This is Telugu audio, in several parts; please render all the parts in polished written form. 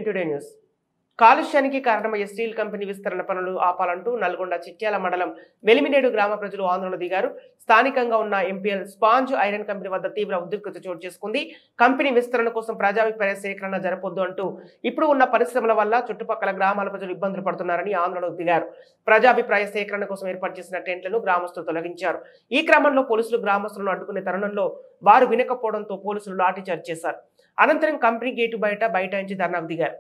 10 టుడే న్యూస్. కాలుష్యానికి కారణమయ్యే స్టీల్ కంపెనీ విస్తరణ పనులు ఆపాలంటూ నల్గొండ చిట్యాల మండలం వెలిమినేడు గ్రామ ప్రజలు ఆందోళన దిగారు. స్థానికంగా ఉన్న ఎంపీఎల్ స్పాంజ్ ఐరన్ కంపెనీ వద్ద తీవ్ర ఉద్రిక్తత చోటు చేసుకుంది. కంపెనీ విస్తరణ కోసం ప్రజాభిప్రాయ సేకరణ జరపొద్దు అంటూ ఇప్పుడు ఉన్న పరిశ్రమల వల్ల చుట్టుపక్కల గ్రామాల ప్రజలు ఇబ్బందులు పడుతున్నారని ఆందోళనకు దిగారు. ప్రజాభిప్రాయ సేకరణ కోసం ఏర్పాటు చేసిన టెంట్లను గ్రామస్తులు తొలగించారు. ఈ క్రమంలో పోలీసులు గ్రామస్తులను అడ్డుకునే తరుణంలో వారు వినకపోవడంతో పోలీసులు లాఠీచార్జ్ చేశారు. అనంతరం కంపెనీ గేటు బైఠాయించి ధర్నాకు దిగారు.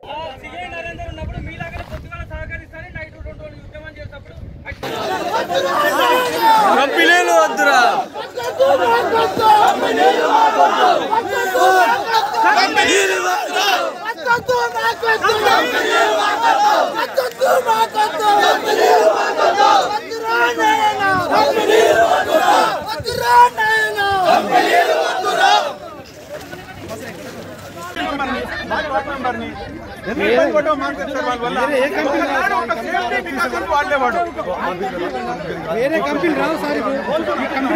వేరే కంపెనీ రావు సార్ ఈ కంపెనీ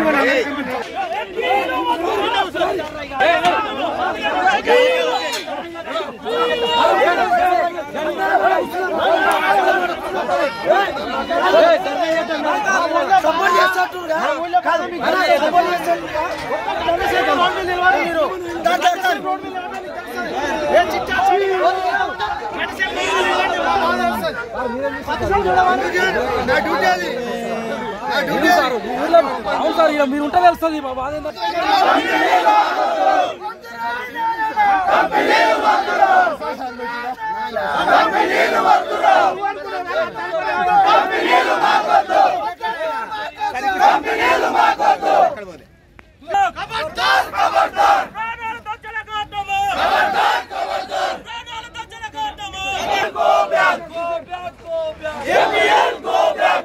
మీరు ఉంటే తెలుస్తుంది బాబా. MPL go back.